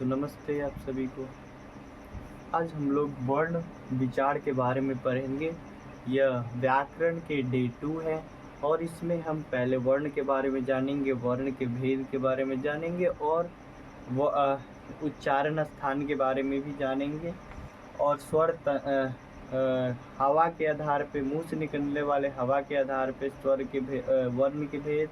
तो नमस्ते आप सभी को। आज हम लोग वर्ण विचार के बारे में पढ़ेंगे। यह व्याकरण के डे 2 है और इसमें हम पहले वर्ण के बारे में जानेंगे, वर्ण के भेद के बारे में जानेंगे और उच्चारण स्थान के बारे में भी जानेंगे और हवा के आधार पे, मुंह से निकलने वाले हवा के आधार पे वर्ण के भेद,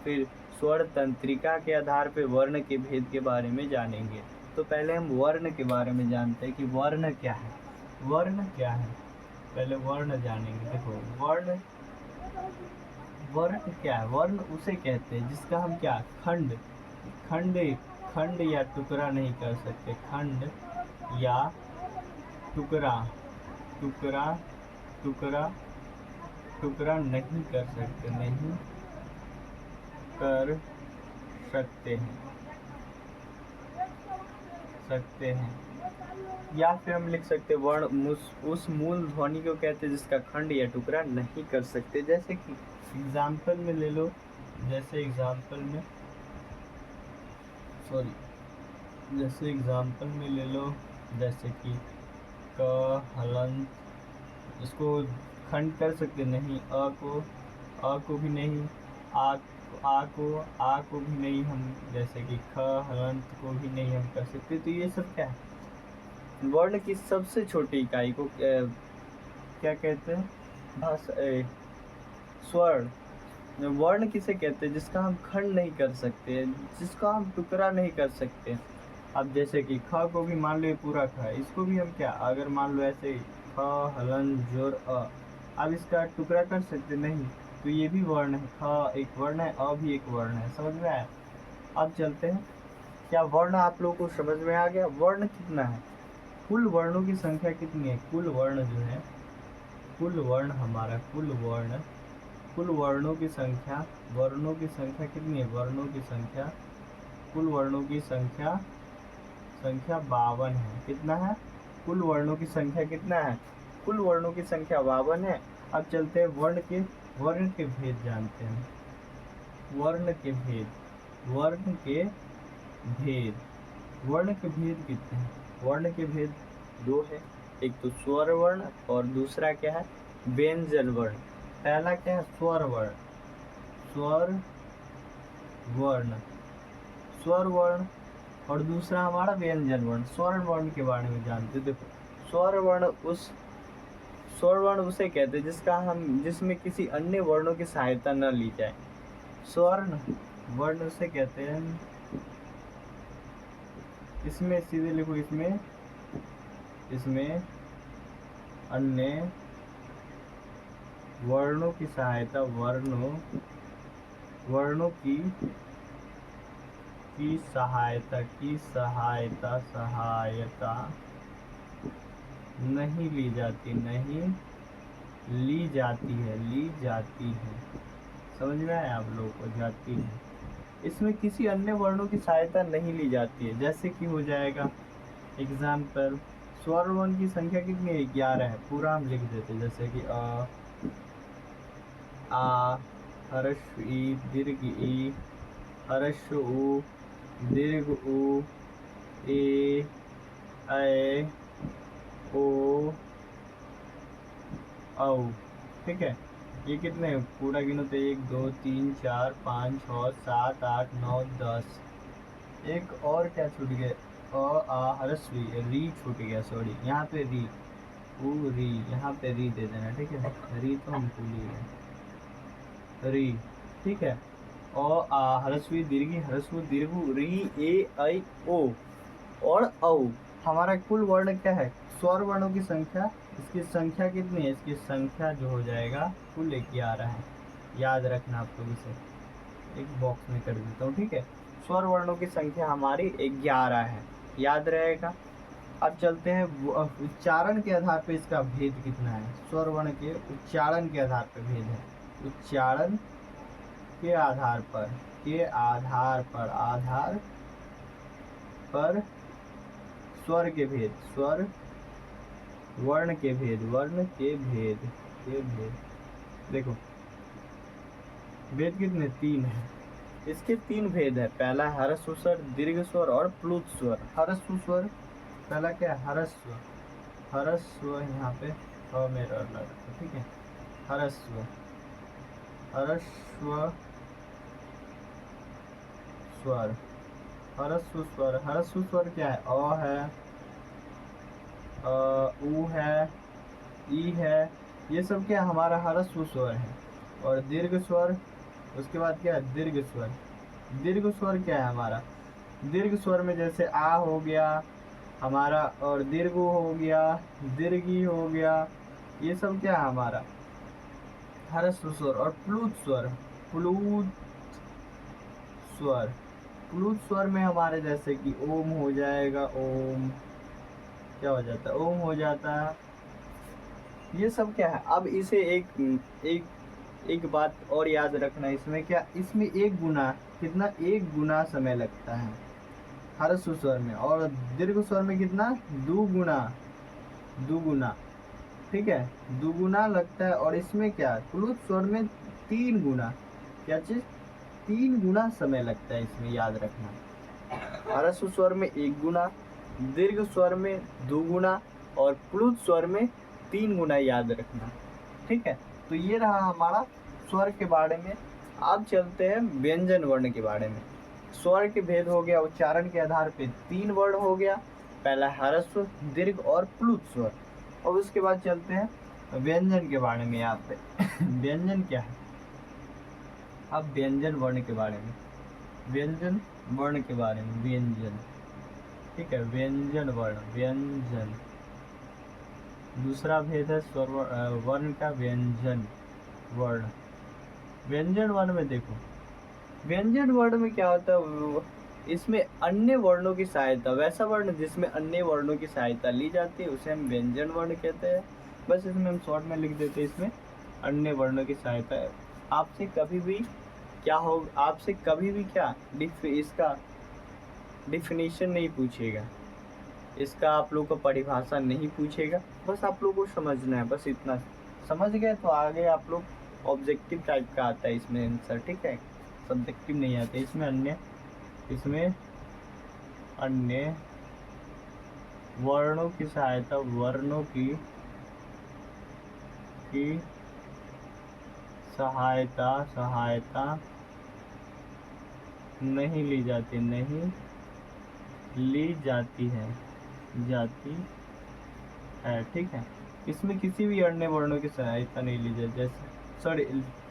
फिर स्वर तंत्रिका के आधार पे वर्ण के भेद के बारे में जानेंगे। तो पहले हम वर्ण के बारे में जानते हैं कि वर्ण क्या है। वर्ण क्या है, पहले वर्ण जानेंगे। देखो वर्ण वर्ण क्या है। वर्ण उसे कहते हैं जिसका हम क्या खंड खंड खंड या टुकड़ा नहीं कर सकते। खंड या टुकड़ा टुकड़ा टुकड़ा टुकड़ा नहीं कर सकते, नहीं कर सकते हैं। या फिर हम लिख सकते हैं वर्ण उस मूल ध्वनि को कहते हैं जिसका खंड या टुकड़ा नहीं कर सकते। जैसे कि एग्जाम्पल में ले लो, जैसे एग्जाम्पल में ले लो, जैसे कि क हलंत, इसको खंड कर सकते नहीं। अ को भी नहीं, आ को भी नहीं हम, जैसे कि ख हलंत को भी नहीं हम कर सकते। तो ये सब क्या है, वर्ण की सबसे छोटी इकाई को क्या कहते हैं, स्वर्ण। वर्ण किसे कहते हैं जिसका हम खंड नहीं कर सकते, जिसका हम टुकड़ा नहीं कर सकते। अब जैसे कि ख को भी मान लो ये पूरा ख है, इसको भी हम क्या, अगर मान लो ऐसे ख हलन जोर अ, अब इसका टुकड़ा कर सकते नहीं। तो ये भी वर्ण है, ख एक वर्ण है, अ भी एक वर्ण है। समझ में आया। अब चलते हैं, क्या वर्ण आप लोगों को समझ में आ गया। वर्ण कितना है, कुल वर्णों की संख्या कितनी है। कुल वर्ण जो है, कुल वर्ण हमारा, कुल वर्णों की संख्या, वर्णों की संख्या कितनी है। वर्णों की संख्या, कुल वर्णों की संख्या 52 है। कितना है, कुल वर्णों की संख्या कितना है, कुल वर्णों की संख्या 52 है। अब चलते हैं वर्ण के भेद जानते हैं। वर्ण के भेद कितने हैं। वर्ण के भेद 2 है, एक तो स्वर वर्ण और दूसरा क्या है, व्यंजन वर्ण। पहला क्या है, स्वर वर्ण और दूसरा हमारा व्यंजन वर्ण। स्वर वर्ण के बारे में जानते हैं। देखो स्वर वर्ण उसे कहते हैं जिसमें किसी अन्य वर्णों की सहायता न ली जाए। स्वर्ण वर्ण उसे कहते हैं, इसमें सीधे लिखो, इसमें अन्य वर्णों की सहायता, वर्णों की सहायता नहीं ली जाती है। समझ में आया आप लोगों को, जाती है। इसमें किसी अन्य वर्णों की सहायता नहीं ली जाती है। जैसे कि हो जाएगा एग्जाम्पल, स्वर वर्ण की संख्या कितनी है, 11 है। पूरा हम लिख देते, जैसे कि आ हर्ष ई दीर्घ ई, हर्ष उ दीर्घ उ, ए ऐ ओ औ। ठीक है, ये कितने हैं पूरा गिनो तो 1 2 3 4 5 6 7 8 9 10। एक और क्या छूट गए, आ हरस्वी री छूट गया, सॉरी। यहाँ पे री री, यहाँ पे री दे देना। ठीक है, री तो हम भूल ही गए, री। ठीक है, हरस्वी दीर्घी हरस्व दीर्घ री ए ऐ ओ और औ। हमारा कुल वर्ण क्या है, स्वर वर्णों की संख्या। इसकी संख्या कितनी है, इसकी संख्या जो हो जाएगा कुल 11 है। याद रखना आप लोग, इसे एक बॉक्स में कर देता हूँ। ठीक है, स्वर वर्णों की संख्या हमारी 11 है, याद रहेगा। अब चलते हैं उच्चारण के आधार पर इसका भेद कितना है। स्वर वर्ण के उच्चारण के आधार पर भेद है। उच्चारण के आधार पर स्वर के भेद, वर्ण के भेद। देखो भेद कितने, 3 है। इसके तीन भेद है। पहला है ह्रस्व स्वर, दीर्घ स्वर और प्लुत स्वर। ह्रस्व स्वर पहला क्या है? ह्रस्व। ह्रस्व यहाँ पे मेरा लगा, ठीक है। ह्रस्व, ह्रस्व स्वर, ह्रस्व स्वर। ह्रस्व स्वर क्या है? अ है, ऊ है, ई है, ये सब क्या हमारा ह्रस्व स्वर है। और दीर्घ स्वर, उसके बाद क्या है? दीर्घ स्वर। दीर्घ स्वर क्या है हमारा? दीर्घ स्वर में जैसे आ हो गया हमारा, और दीर्घ हो गया, दीर्घी हो गया, ये सब क्या है हमारा? ह्रस्व स्वर। और प्लुत स्वर, प्लुत स्वर। प्लुत स्वर में हमारे जैसे कि ओम हो जाएगा, ओम क्या हो जाता है? ओम हो जाता है। ये सब क्या है? अब इसे एक बात और याद रखना, इसमें क्या? इसमें एक गुना, कितना? एक गुना समय लगता है ह्रस्व स्वर में। और दीर्घ स्वर में कितना? दुगुना, दुगुना, ठीक है, दुगुना लगता है। और इसमें क्या? प्लुत स्वर में 3 गुना। क्या चीज? 3 गुना समय लगता है इसमें, याद रखना। ह्रस्व स्वर में 1 गुना, दीर्घ स्वर में 2 गुना, और प्लुत स्वर में 3 गुना, याद रखना, ठीक है। तो ये रहा हमारा स्वर के बारे में। अब चलते हैं व्यंजन वर्ण के बारे में। स्वर के भेद हो गया, उच्चारण के आधार पे 3 वर्ण हो गया। पहला ह्रस्व, दीर्घ और प्लुत स्वर। और उसके बाद चलते हैं व्यंजन के बारे में। यहाँ पे व्यंजन क्या है? अब व्यंजन वर्ण के बारे में, व्यंजन वर्ण के बारे में, व्यंजन, ठीक है, व्यंजन वर्ण, व्यंजन। दूसरा भेद है स्वर वर्ण का, व्यंजन वर्ण। व्यंजन वर्ण में देखो, व्यंजन वर्ण में क्या होता है? इसमें अन्य वर्णों की सहायता, वैसा वर्ण जिसमें अन्य वर्णों की सहायता ली जाती है उसे हम व्यंजन वर्ण कहते हैं। बस इसमें हम शॉर्ट में लिख देते हैं, इसमें अन्य वर्णों की सहायता है। आपसे कभी भी क्या हो, आपसे कभी भी क्या इसका डिफिनीशन नहीं पूछेगा, इसका आप लोग को परिभाषा नहीं पूछेगा। बस आप लोग को समझना है, बस इतना समझ गए तो आगे आप लोग ऑब्जेक्टिव टाइप का आता है इसमें आंसर, ठीक है, सब्जेक्टिव नहीं आता इसमें। इसमें अन्य वर्णों की सहायता, वर्णों की सहायता नहीं ली जाती, नहीं ली जाती है, ठीक है। इसमें किसी भी अन्य वर्णों की सहायता नहीं ली जाती, जैसे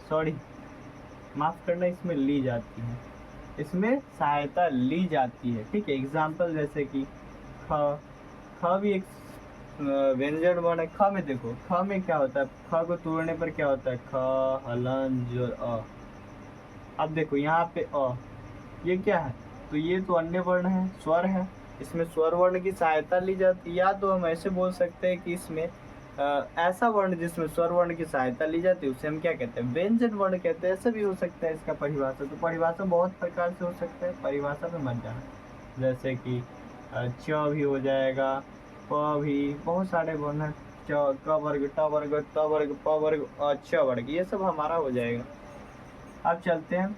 सॉरी माफ करना, इसमें ली जाती है, इसमें सहायता ली जाती है, ठीक है। एग्जाम्पल जैसे कि ख भी एक व्यंजन वर्ण है। ख में देखो, ख में क्या होता है? ख को तोड़ने पर क्या होता है? ख, हलन, जोर, अ। अब देखो यहाँ पे अ, ये क्या है? तो ये तो अन्य वर्ण है, स्वर है, इसमें स्वर वर्ण की सहायता ली जाती है। या तो हम ऐसे बोल सकते हैं कि इसमें ऐसा वर्ण जिसमें स्वर वर्ण की सहायता ली जाती है उसे हम क्या कहते हैं? व्यंजन वर्ण कहते हैं। ऐसा भी हो सकता है इसका परिभाषा। तो परिभाषा बहुत प्रकार से हो सकता है, परिभाषा में मत जाना। जैसे कि च भी हो जाएगा, प भी, बहुत सारे वर्ण हैं, च, क वर्ग, ट वर्ग, त वर्ग, प वर्ग, च वर्ग, ये सब हमारा हो जाएगा। अब चलते हैं,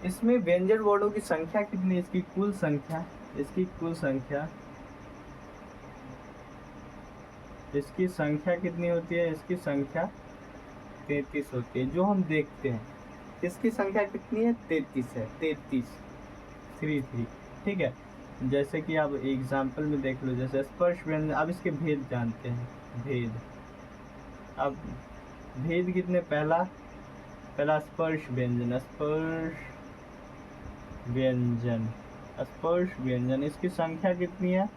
इसमें व्यंजन वर्णों की संख्या कितनी? इसकी कुल संख्या, इसकी संख्या कितनी होती है? इसकी संख्या 33 होती है, जो हम देखते हैं। इसकी संख्या कितनी है? 33 है, 33, 33, ठीक है। जैसे कि आप एग्जाम्पल में देख लो, जैसे स्पर्श व्यंजन। अब इसके भेद जानते हैं, भेद। अब भेद कितने? पहला स्पर्श व्यंजन, स्पर्श व्यंजन, इसकी संख्या कितनी है?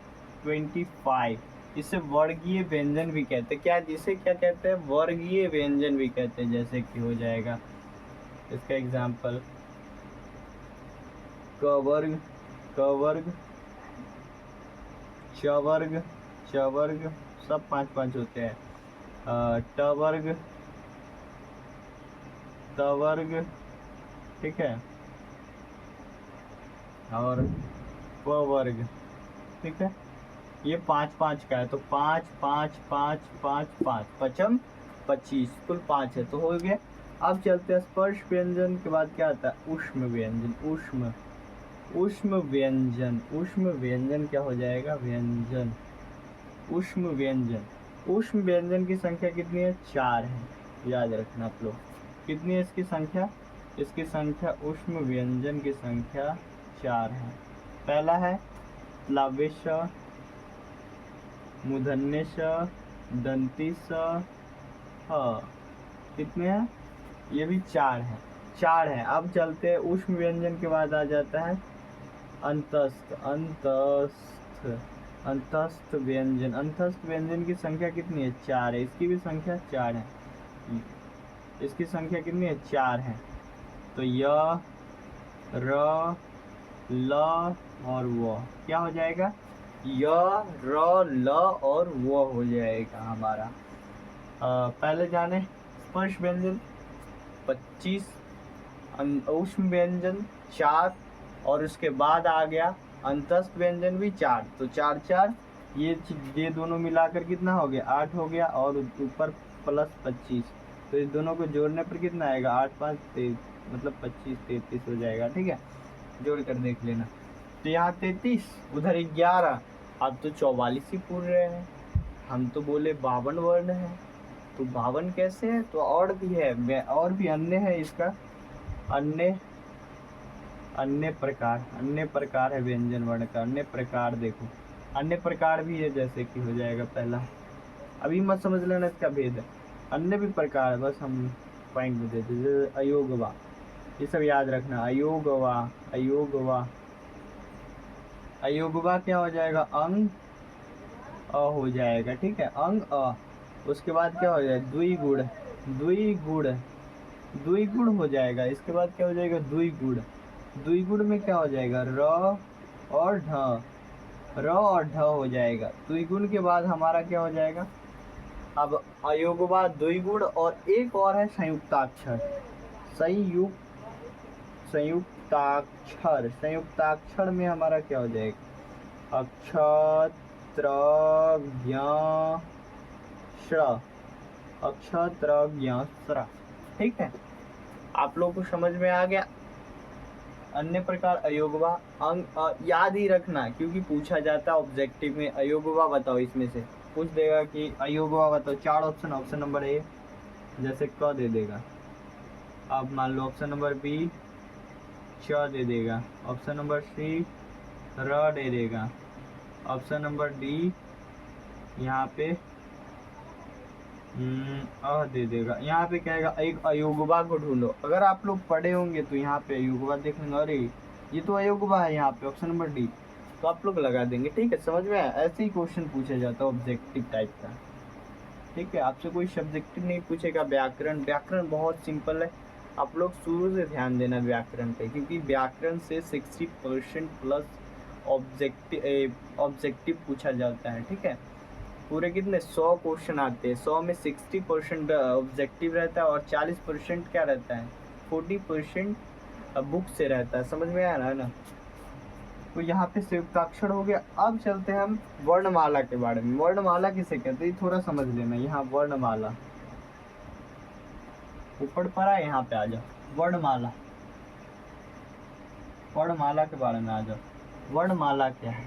25। इसे वर्गीय व्यंजन भी कहते हैं। क्या, जिसे क्या कहते हैं? वर्गीय व्यंजन भी कहते हैं। जैसे कि हो जाएगा इसका एग्जाम्पल, क वर्ग, च वर्ग, सब 5-5 होते हैं। ट वर्ग, ठीक है, और प वर्ग, ठीक है। ये 5-5 का है, तो 5, 5, 5, 5, 5, पचम 25, कुल 5 है, तो हो गया अब चलते हैं स्पर्श व्यंजन के बाद क्या आता है, ऊष्म व्यंजन। ऊष्म व्यंजन, ऊष्म व्यंजन क्या हो जाएगा, व्यंजन, ऊष्म व्यंजन। ऊष्म व्यंजन की संख्या कितनी है, 4 है, याद रखना आप लोग। कितनी है इसकी संख्या, इसकी संख्या ऊष्म व्यंजन की संख्या 4 है। पहला है प्लाव्य स, मूर्धन्य स, दंती स, ह। कितने हैं, ये भी 4 है, 4 है। अब चलते हैं ऊष्म व्यंजन के बाद आ जाता है अंतस्थ। अंतस्थ व्यंजन, अंतस्थ व्यंजन की संख्या कितनी है, 4 है, इसकी भी संख्या 4 है। इसकी संख्या कितनी है, 4 है। तो य, र, ल और व क्या हो जाएगा, य, र, ल और व हो जाएगा हमारा। पहले जाने स्पर्श व्यंजन 25, ऊष्म व्यंजन 4, और उसके बाद आ गया अंतस्थ व्यंजन भी 4। तो 4 4, ये दोनों मिलाकर कितना हो गया, 8 हो गया, और ऊपर प्लस 25। तो इस दोनों को जोड़ने पर कितना आएगा, 8 5 23, मतलब 25 33 हो जाएगा। ठीक है, जोड़ कर देख लेना। तो यहाँ 33, उधर 11, अब तो 44 ही पूछ रहे हैं। हम तो बोले 52 वर्ण है, तो 52 कैसे है, तो और भी है, और भी अन्य है इसका, अन्य प्रकार है व्यंजन वर्ण का। अन्य प्रकार देखो, अन्य प्रकार भी है, जैसे कि हो जाएगा पहला, अभी मत समझ लेना इसका भेद है, अन्य भी प्रकार है, बस हम पॉइंट में देते। जैसे अयोगवा, ये सब याद रखना, अयोगवा, अयोगवा, अयोगवा क्या हो जाएगा, अंग अ हो जाएगा। ठीक है, अंग अ। उसके बाद क्या हो जाएगा, द्विगुण, द्विगुण, द्विगुण हो जाएगा। इसके बाद क्या हो जाएगा, द्विगुण, द्विगुण में क्या हो जाएगा, र और ढ, र और ढ हो जाएगा। द्विगुण के बाद हमारा क्या हो जाएगा, अब अयोगवा, द्विगुण, और एक और है संयुक्ताक्षर, संयुक्ताक्षर, संयुक्ताक्षर में हमारा क्या हो जाएगा, अक्षत्र ज्ञ श्र, अक्षत्र ज्ञ श्र। ठीक है, आप लोगों को समझ में आ गया। अन्य प्रकार अयोगवा, अंग याद ही रखना, क्योंकि पूछा जाता है ऑब्जेक्टिव में, अयोगवा बताओ, इसमें से पूछ देगा कि अयोगवा बताओ, 4 ऑप्शन, ऑप्शन नंबर ए जैसे क दे देगा, अब मान लो ऑप्शन नंबर बी च दे देगा, ऑप्शन नंबर सी र दे देगा, ऑप्शन नंबर डी यहाँ पे दे देगा। यहाँ पे क्या आएगा, एक अयोगवा को ढूंढो। अगर आप लोग पढ़े होंगे तो यहाँ पे अयोगवा देखेंगे, अरे ये तो अयोगवा है, यहाँ पे ऑप्शन नंबर डी, तो आप लोग लगा देंगे। ठीक है, समझ में आया, ऐसे ही क्वेश्चन पूछा जाता है ऑब्जेक्टिव टाइप का। ठीक है, आपसे कोई सब्जेक्टिव नहीं पूछेगा। व्याकरण, व्याकरण बहुत सिंपल है, आप लोग शुरू से ध्यान देना व्याकरण पे, क्योंकि व्याकरण से 60% प्लस ऑब्जेक्टिव पूछा जाता है। ठीक है, पूरे कितने 100 क्वेश्चन आते हैं, 100 में 60% ऑब्जेक्टिव रहता है, और 40% क्या रहता है, 40% बुक से रहता है। समझ में आ रहा है ना। तो यहाँ पे संयुक्ताक्षर हो गया। अब चलते हैं हम वर्णमाला के बारे में। वर्णमाला किसे कहते हैं, थोड़ा समझ लेना। यहाँ वर्णमाला ऊपर पड़ा है, यहाँ पे आ जाओ, वर्णमाला, वर्णमाला के बारे में आ जाओ। वर्णमाला क्या है,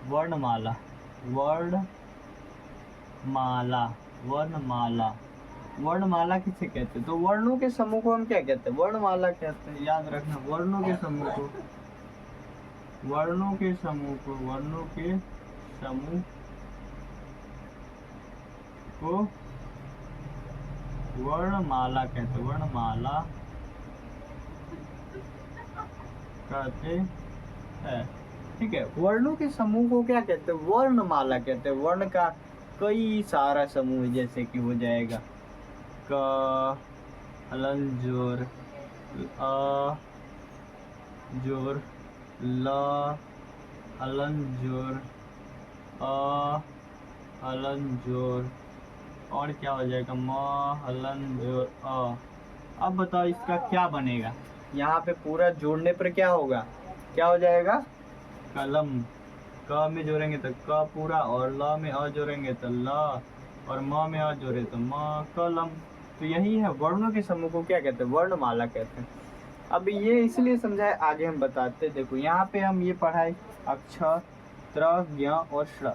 वर्णमाला, वर्णमाला, वर्णमाला, वर्णमाला किसे कहते हैं, तो वर्णों के समूह को हम क्या कहते हैं, वर्णमाला कहते हैं। याद रखना, वर्णों के समूह को, वर्णों के समूह को, वर्णों के समूह को वर्णमाला कहते हैं, वर्णमाला कहते हैं। ठीक है, वर्णों के समूह को क्या कहते हैं, वर्णमाला कहते हैं। वर्ण का कई सारा समूह, जैसे कि हो जाएगा क, हलन जोर, अ जोर, ल हलन जोर, अ हलन जोर, और क्या हो जाएगा, म हलन जोर अ। अब बताओ इसका क्या बनेगा, यहाँ पे पूरा जोड़ने पर क्या होगा, क्या हो जाएगा, कलम। क में जोड़ेंगे तो क पूरा, और ल में अ जोड़ेंगे तो ल, और म में अ जोड़े तो म, कलम। तो यही है, वर्णों के समूह को क्या कहते हैं, वर्णमाला कहते हैं। अब ये इसलिए समझाए, आगे हम बताते हैं। देखो यहाँ पे हम ये पढ़ाए अक्षर, त्र, ज्ञ और श्र,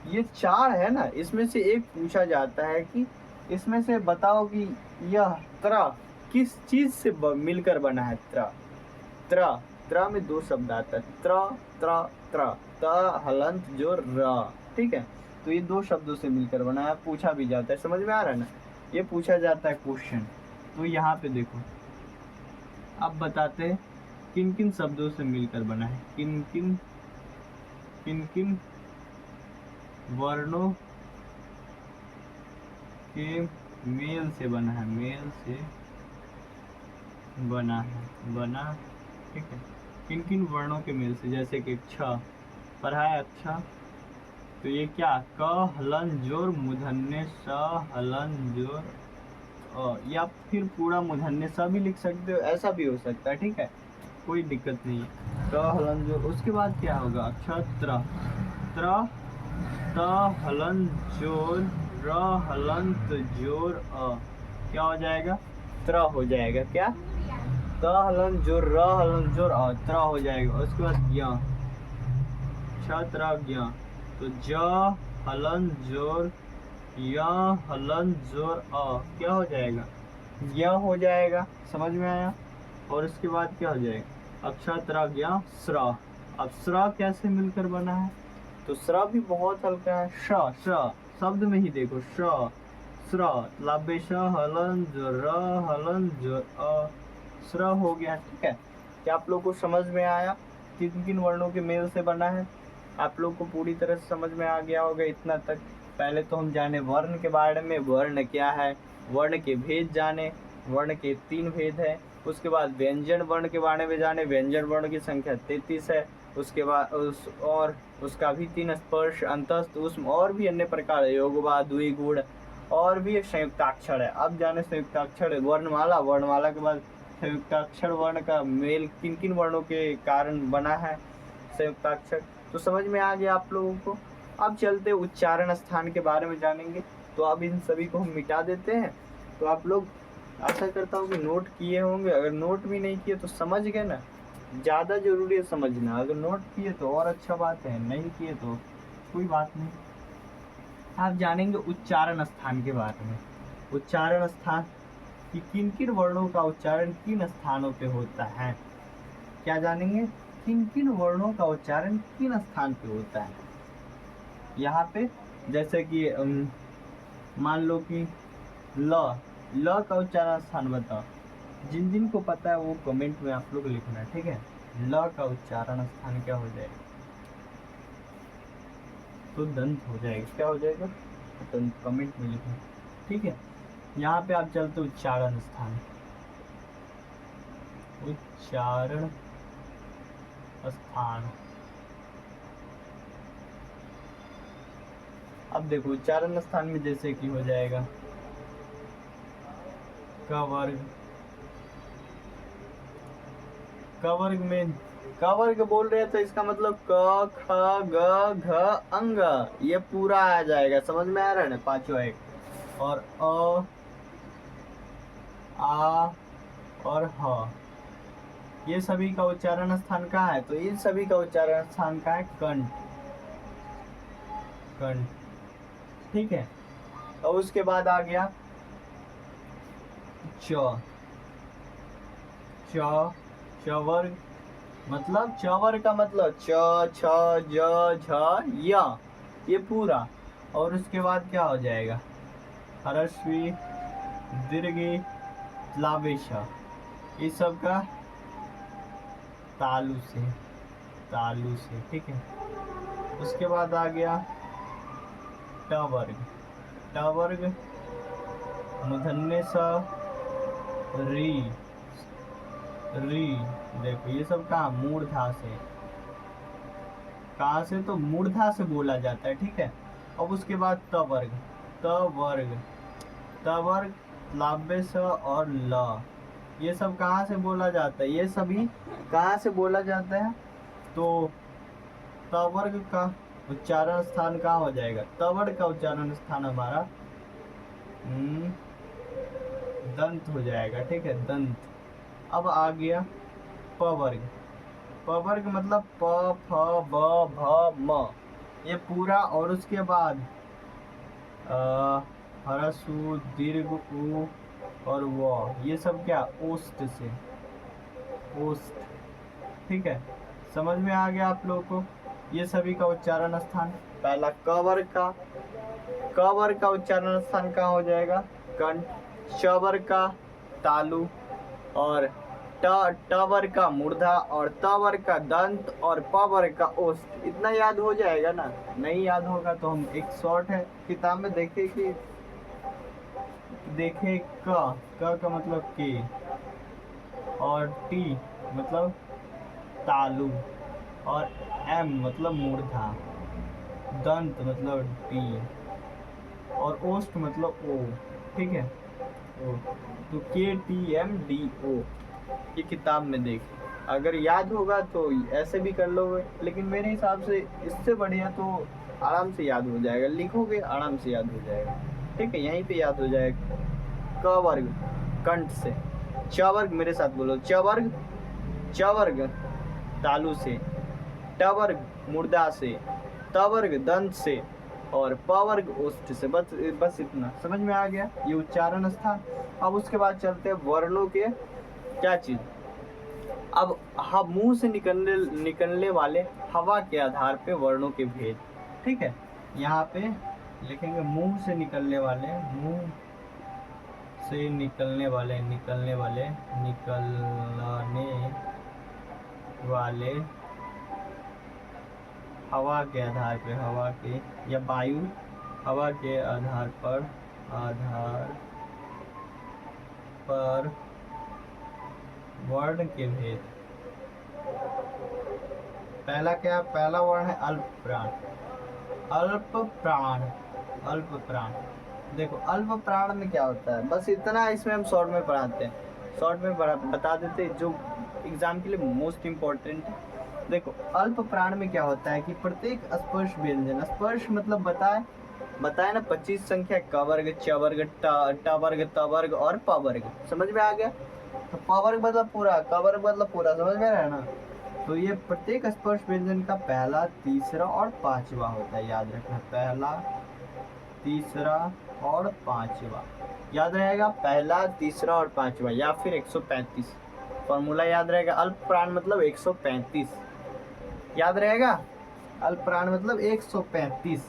ये 4 है ना, इसमें से एक पूछा जाता है कि इसमें से बताओ कि यह त्र किस चीज से मिलकर बना है। त्र त्र त्र में 2 शब्द आता है, त्र त्र त्र, त हलंत जो र, ठीक है। तो ये 2 शब्दों से मिलकर बना है, पूछा भी जाता है, समझ में आ रहा है ना, ये पूछा जाता है क्वेश्चन। तो यहाँ पे देखो अब बताते हैं किन किन शब्दों से मिलकर बना है, किन किन वर्णों के मेल से बना है, मेल से बना है, ठीक है। किन किन वर्णों के मेल से, जैसे कि छ पढ़ा है अच्छा, तो ये क्या, क हलन जोर मूर्धन्य स हलन जोर अ, या फिर पूरा मूर्धन्य स भी लिख सकते हो, ऐसा भी हो सकता है, ठीक है, कोई दिक्कत नहीं है। क हलन जोर, उसके बाद क्या होगा, क्षत्र त्र त हलन जोर र हलंत जोर अ, क्या हो जाएगा, त्र हो जाएगा, क्या, त हलन जोर र हलन जोर अ, त्र हो जाएगा। उसके बाद ज्ञ, क्षत्र ज्ञ, तो ज हलन जोर य हलन जोर अ, क्या हो जाएगा, ज्ञ हो जाएगा, समझ में आया। और उसके बाद क्या हो जाएगा, अक्षत्र ज्ञ स्र। अब स्र कैसे मिलकर बना है, तो स्र भी बहुत हल्का है, श शब्द में ही देखो, स्र लाबे श हलन जोर र हलन जोर अ, स्र हो गया, ठीक है। क्या आप लोग को समझ में आया किन किन वर्णों के मेल से बना है, आप लोग को पूरी तरह से समझ में आ गया होगा इतना तक। पहले तो हम जाने वर्ण के बारे में, वर्ण क्या है, वर्ण के भेद जाने, वर्ण के 3 भेद है। उसके बाद व्यंजन वर्ण के बारे में जाने, व्यंजन वर्ण की संख्या 33 है। उसके बाद उसका भी 3 स्पर्श, अंतस्थ, ऊष्म और भी अन्य प्रकार है, योगवा, द्विगुण और भी एक संयुक्ताक्षर है। अब जाने संयुक्ताक्षर वर्णमाला, वर्णमाला के बाद संयुक्ताक्षर वर्ण का मेल किन किन वर्णों के कारण बना है संयुक्ताक्षर, तो समझ में आ गया आप लोगों को। अब चलते उच्चारण स्थान के बारे में जानेंगे। तो अब इन सभी को हम मिटा देते हैं। तो आप लोग आशा करता हूँ कि नोट किए होंगे, अगर नोट भी नहीं किए तो समझ गए ना, ज़्यादा जरूरी है समझना। अगर नोट किए तो और अच्छा बात है, नहीं किए तो कोई बात नहीं। आप जानेंगे उच्चारण स्थान के बारे में। उच्चारण स्थान कि किन किन वर्णों का उच्चारण किन स्थानों पे होता है, क्या जानेंगे, किन किन वर्णों का उच्चारण किन स्थान पे होता है। यहाँ पे जैसे कि मान लो कि ल का उच्चारण स्थान बताओ, जिन जिन को पता है वो कमेंट में आप लोग लिखना, ठीक है। ल का उच्चारण स्थान क्या हो जाएगा, तो दंत हो जाएगा, क्या हो जाएगा, दंत, कमेंट में लिखना, ठीक है। यहाँ पे आप चलते उच्चारण स्थान, उच्चारण स्थान। अब देखो उच्चारण स्थान में जैसे कि हो जाएगा क वर्ग, क वर्ग में क वर्ग बोल रहे हैं तो इसका मतलब क ख ग घ अंग, ये पूरा आ जाएगा, समझ में आ रहा है ना, पांचों एक। और अ आ और ह, ये सभी का उच्चारण स्थान कहाँ है, तो इन सभी का उच्चारण स्थान कहाँ है, कंठ, कंठ, ठीक है। और उसके बाद आ गया च, च वर्ग, मतलब च वर्ग का मतलब च छ ज झ य, ये पूरा। और उसके बाद क्या हो जाएगा, ह्रस्वी दीर्घी लावेश, इस सब का तालु से, ठीक है। उसके बाद आ गया ट वर्ग, ट वर्ग मूर्धन्य स री, देखो ये सब कहाँ, मूर्धा से, कहाँ से, तो मूर्धा से बोला जाता है, ठीक है। अब उसके बाद त वर्ग, त वर्ग लाभ्य स और ल, ये सब कहाँ से बोला जाता है, ये सभी कहाँ से बोला जाता है, तो त वर्ग का उच्चारण स्थान कहाँ हो जाएगा, त वर्ग का उच्चारण स्थान हमारा दंत हो जाएगा, ठीक है, दंत। अब आ गया प वर्ग। प वर्ग मतलब प फ ब भ म, ये पूरा। और उसके बाद हरसु दीर्घ उ और व, ये सब क्या ओष्ठ से, ओष्ठ, ठीक है। समझ में आ गया आप लोगों को ये सभी का उच्चारण स्थान। पहला क वर्ग का, क वर्ग का उच्चारण स्थान कहाँ हो जाएगा, कंठ। च वर्ग का तालु, और ट वर्ग का मूर्धा, और त वर्ग का दंत, और प वर्ग का ओष्ठ। इतना याद हो जाएगा ना। नहीं याद होगा तो हम एक शॉर्ट है किताब में देखे कि देखे क का मतलब के, और टी मतलब तालु, और एम मतलब मूर्धा, दंत मतलब डी, और ओष्ठ मतलब ओ, ठीक है, ओ। तो KTMDO ये किताब में देख, अगर याद होगा तो ऐसे भी कर लोगे, लेकिन मेरे हिसाब से इससे बढ़िया तो आराम से याद हो जाएगा, लिखोगे आराम से याद हो जाएगा, ठीक है, यहीं पे याद हो जाएगा। क वर्ग कंठ से, च वर्ग मेरे साथ बोलो, च वर्ग, च वर्ग तालु से, ट वर्ग मूर्धा से, त वर्ग दंत से, और प वर्ग ओष्ठ से। बस इतना समझ में आ गया, ये उच्चारण स्थान। अब उसके बाद चलते हैं वर्णों के क्या चीज, अब हम मुंह से निकलने वाले हवा के आधार पे वर्णों के भेद, ठीक है। यहाँ पे लिखेंगे मुंह से निकलने वाले, मुंह से निकलने वाले हवा के आधार पे, हवा के या वायु, हवा के आधार पर वर्ण के भेद। पहला क्या, पहला वर्ण है अल्प प्राण। अल्प प्राण, अल्प प्राण। देखो अल्प प्राण में क्या होता है, बस इतना इसमें हम शॉर्ट में पढ़ाते हैं, शॉर्ट में बता देते हैं जो एग्जाम के लिए मोस्ट इम्पोर्टेंट है। देखो अल्प प्राण में क्या होता है कि प्रत्येक स्पर्श व्यंजन, स्पर्श मतलब बताए ना 25 संख्या, क वर्ग, च वर्ग, ट वर्ग, त वर्ग और प वर्ग। समझ में आ गया। तो प वर्ग मतलब पूरा, क वर्ग मतलब पूरा, समझ में रहा ना। तो ये प्रत्येक स्पर्श व्यंजन का पहला, तीसरा और पांचवा होता है, याद रखना, पहला, तीसरा और पांचवा याद रहेगा, पहला, तीसरा और पांचवा, या फिर 135 फॉर्मूला याद रहेगा। अल्प प्राण मतलब 135 याद रहेगा, अल्प प्राण मतलब 135,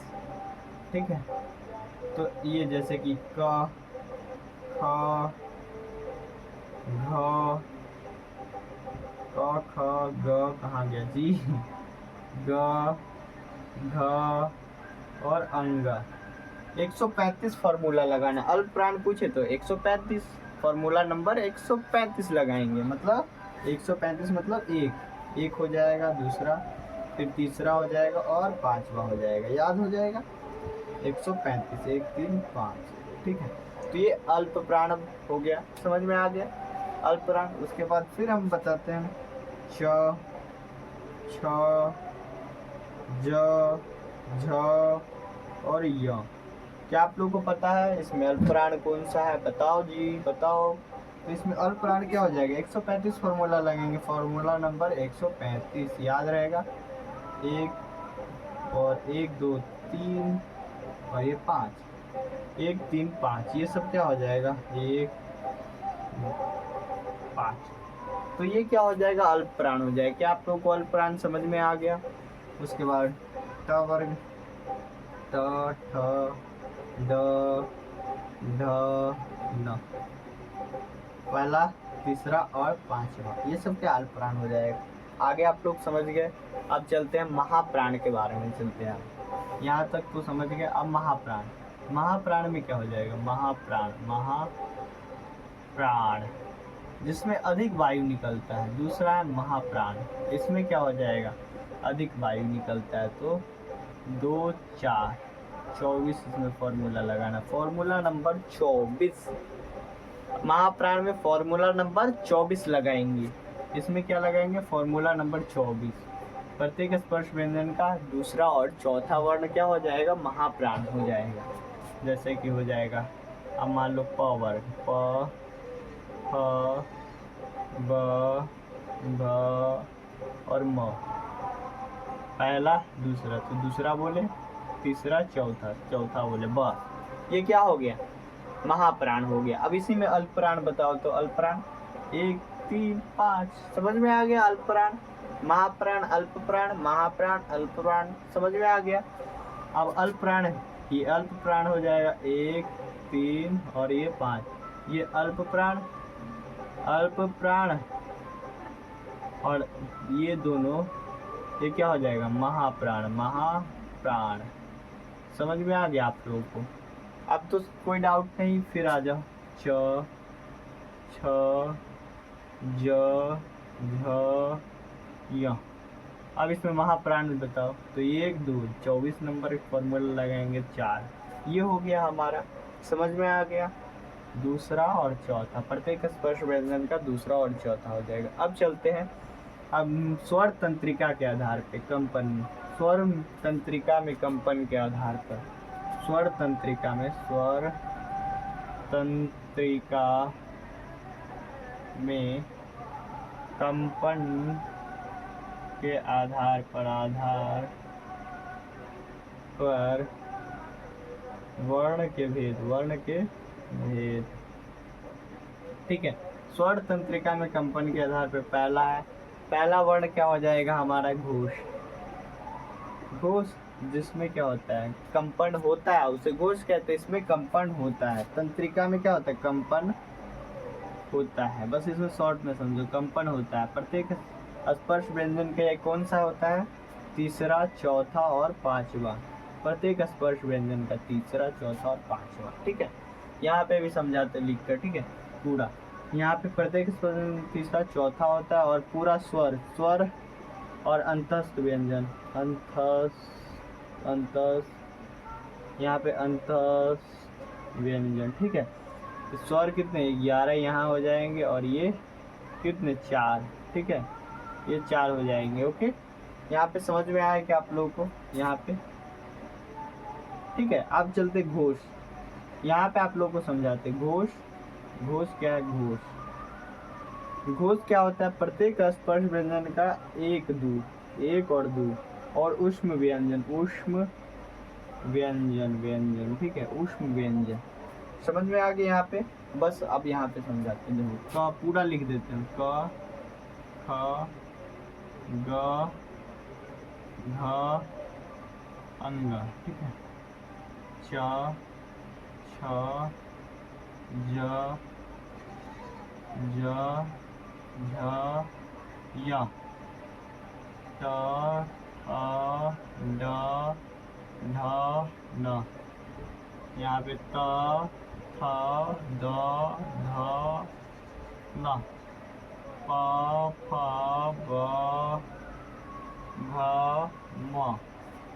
ठीक है। तो ये जैसे कि क, ख, घ, क, ख, ग कहाँ गया जी, ग, घ और अंगा। 135 फॉर्मूला लगाना, अल्प प्राण पूछे तो 135 फॉर्मूला नंबर 135 लगाएंगे, मतलब 135 मतलब एक हो जाएगा, दूसरा, फिर तीसरा हो जाएगा और पांचवा हो जाएगा, याद हो जाएगा 135, 1 3 5, ठीक है। तो ये अल्प प्राण हो गया, समझ में आ गया अल्प प्राण। उसके बाद फिर हम बताते हैं च, छ, ज, झ और य। क्या आप लोगों को पता है इसमें अल्प प्राण कौन सा है, बताओ जी बताओ। तो इसमें अल्प प्राण क्या हो जाएगा, 135 फॉर्मूला लगेंगे, फॉर्मूला नंबर 135 याद रहेगा, 1 और 1 2 3 और ये 5, 1 3 5, ये सब क्या हो जाएगा, 1 5। तो ये क्या हो जाएगा, अल्प प्राण हो जाएगा। क्या आप लोगों को अल्प प्राण समझ में आ गया। उसके बाद ट वर्ग, ट, ठ, ड, ढ, न, पहला, तीसरा और पांचवा, ये सब क्या अल्प प्राण हो जाएगा। आगे आप लोग समझ गए। अब चलते हैं महाप्राण के बारे में, चलते हैं, यहाँ तक तो समझ गए। अब महाप्राण, महाप्राण में क्या हो जाएगा, महाप्राण, महाप्राण जिसमें अधिक वायु निकलता है। दूसरा है महाप्राण, इसमें क्या हो जाएगा, अधिक वायु निकलता है। तो 2 4 24 इसमें फॉर्मूला लगाना, फॉर्मूला नंबर 24, महाप्राण में फॉर्मूला नंबर 24 लगाएंगे। इसमें क्या लगाएंगे, फॉर्मूला नंबर 24। प्रत्येक स्पर्श व्यंजन का दूसरा और चौथा वर्ण क्या हो जाएगा, महाप्राण हो जाएगा। जैसे कि हो जाएगा, अब मान लो प वर्ग, प फ, ब, भ और म। पहला दूसरा, तो दूसरा बोले, तीसरा चौथा, चौथा बोले, बस ये क्या हो गया, महाप्राण हो गया। अब इसी में अल्पप्राण बताओ, तो अल्पप्राण 1 3 5, समझ में आ गया। अल्पप्राण, महाप्राण, अल्पप्राण, महाप्राण, अल्पप्राण, समझ में आ गया। अब अल्पप्राण, ये अल्पप्राण हो जाएगा 1 3 और ये 5, ये अल्पप्राण, अल्पप्राण, और ये दोनों, ये क्या हो जाएगा, महाप्राण, महाप्राण। समझ में आ गया आप लोगों को। अब तो कोई डाउट नहीं, फिर आ जाओ। च, छ, ज, झ, य। अब इसमें महाप्राण बताओ, तो 1 2, 24 नंबर फॉर्मूला लगाएंगे 4, ये हो गया हमारा। समझ में आ गया। दूसरा और चौथा, प्रत्येक स्पर्श व्यंजन का दूसरा और चौथा हो जाएगा। अब चलते हैं, अब स्वर तंत्रिका के आधार पे कंपन, स्वर तंत्रिका में कंपन के आधार पर, स्वर तंत्रिका में, स्वर तंत्रिका में कंपन के आधार पर, आधार पर वर्ण के भेद, वर्ण के भेद, ठीक है। स्वर तंत्रिका में कंपन के आधार पर पहला है, पहला वर्ण क्या हो जाएगा हमारा, घोष। घोष जिसमें क्या होता है, कंपन होता है, उसे घोष कहते हैं। इसमें कंपन होता है, तंत्रिका में क्या होता है, कंपन होता है। बस इसमें शॉर्ट में समझो, कंपन होता है। प्रत्येक स्पर्श व्यंजन का कौन सा होता है, तीसरा, चौथा और पांचवा। प्रत्येक स्पर्श व्यंजन का तीसरा, चौथा और पांचवा, ठीक है। यहाँ पे भी समझाते लिख कर, ठीक है, पूरा। यहाँ पे प्रत्येक स्पर्श तीसरा, चौथा होता है, और पूरा स्वर, स्वर और अंतस्थ व्यंजन, यहाँ पे अंतस्थ व्यंजन, ठीक है। स्वर कितने, 11 यहाँ हो जाएंगे, और ये कितने, 4, ठीक है, ये 4 हो जाएंगे। ओके, यहाँ पे समझ में आया कि आप लोगों को, यहाँ पे ठीक है। अब चलते घोष, यहाँ पे आप लोगों को समझाते। घोष, घोष क्या है, घोष, घोष क्या होता है, प्रत्येक स्पर्श व्यंजन का 1 2, 1 और 2, और ऊष्म व्यंजन, ऊष्म व्यंजन, व्यंजन, ठीक है, ऊष्म व्यंजन। समझ में आ गया यहाँ पे। बस अब यहाँ पे समझाते हैं, देखो का पूरा लिख देते हैं, क, ख, ग, घ, अंग, ठीक है, च, छ, ज, झ, य, ट, ड, ढ, न। यहाँ पे त, थ, द, ध, न, प, फ, ब, भ, म।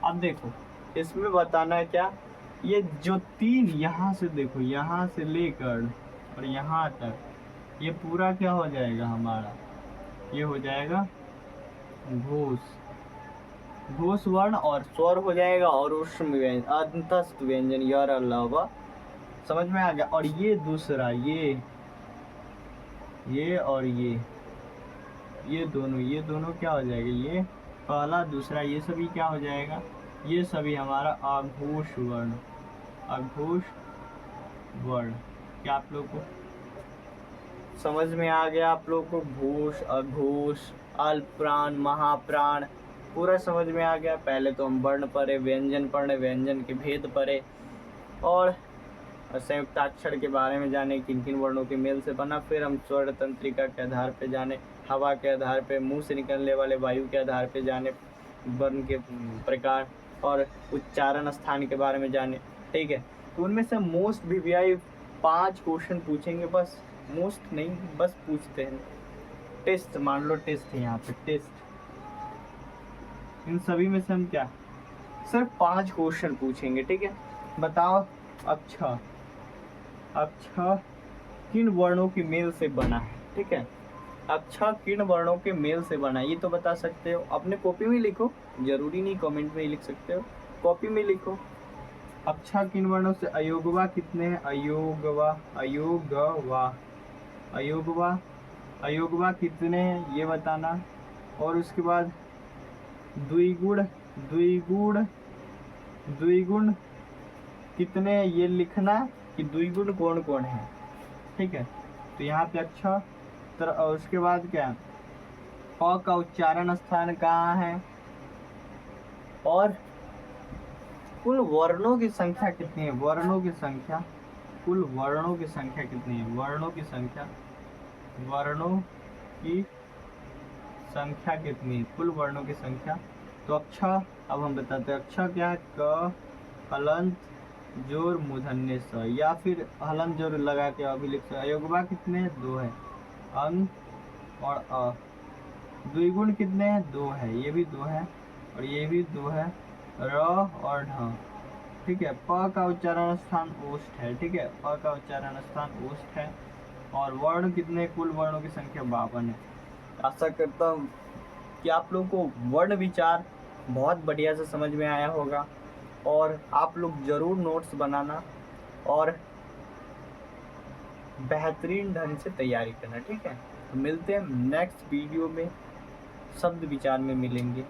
अब देखो, इसमें बताना है क्या, ये जो 3 यहाँ से देखो, यहाँ से लेकर और यहाँ तक, ये पूरा क्या हो जाएगा हमारा, ये हो जाएगा घोष, घोष वर्ण, और स्वर हो जाएगा, और ऊष्म व्यंजन, अंतस्थ व्यंजन, यार अलावा। समझ में आ गया। और ये दूसरा, ये और ये दोनों क्या हो जाएगा, ये पहला दूसरा, ये सभी क्या हो जाएगा, ये सभी हमारा अघोष वर्ण, अघोष वर्ण। क्या आप लोग को समझ में आ गया, आप लोग को घोष, अघोष, अल्पप्राण, महाप्राण पूरा समझ में आ गया। पहले तो हम वर्ण पढ़े, व्यंजन पढ़े, व्यंजन के भेद पढ़े, और संयुक्ताक्षर के बारे में जाने, किन किन वर्णों के मेल से बना। फिर हम स्वर तंत्रिका के आधार पे जाने, हवा के आधार पे, मुंह से निकलने वाले वायु के आधार पे जाने, वर्ण के प्रकार और उच्चारण स्थान के बारे में जाने, ठीक है। तो उनमें से मोस्ट वीवीआई 5 क्वेश्चन पूछेंगे, बस मोस्ट नहीं, बस पूछते हैं। टेस्ट मान लो, टेस्ट है यहाँ पे, टेस्ट। इन सभी में से हम क्या, सिर्फ 5 क्वेश्चन पूछेंगे, ठीक है। बताओ, अक्षर, अक्षर किन वर्णों के मेल से बना है, ठीक है। अक्षर किन वर्णों के मेल से बना है, ये तो बता सकते हो। अपने कॉपी में लिखो, जरूरी नहीं कमेंट में ही लिख सकते हो, कॉपी में लिखो। अक्षर किन वर्णों से, अयोगवा कितने हैं, अयोगवा, अयोगवा अयोगवा, अयोगवा कितने हैं ये बताना। और उसके बाद द्विगुण, द्विगुण, द्विगुण कितने हैं ये लिखना कि द्विगुण कौन कौन है। ठीक है, तो यहाँ पे अच्छा। तो और उसके बाद क्या, प का उच्चारण स्थान कहाँ है, और कुल वर्णों की संख्या कितनी है, वर्णों की संख्या, कुल वर्णों की संख्या कितनी है, वर्णों की संख्या, वर्णों की संख्या कितनी है, कुल वर्णों की संख्या। तो अक्षर, अब हम बताते हैं अक्षर क्या है, क हलंत जोर मूर्धन्य स, या फिर हलंत जोर लगा के अभी लिख सकते। अयोगवा कितने हैं, 2 है, अंग और अ। द्विगुण कितने हैं, 2 है, ये भी 2 है और ये भी 2 है, र और ढ। ठीक है, प का उच्चारण स्थान ओष्ठ है। ठीक है, प का उच्चारण स्थान ओष्ठ है। और वर्ण कितने, कुल वर्णों की संख्या 52 है। आशा करता हूँ कि आप लोगों को वर्ण विचार बहुत बढ़िया से समझ में आया होगा, और आप लोग जरूर नोट्स बनाना और बेहतरीन ढंग से तैयारी करना। ठीक है, तो मिलते हैं नेक्स्ट वीडियो में, शब्द विचार में मिलेंगे।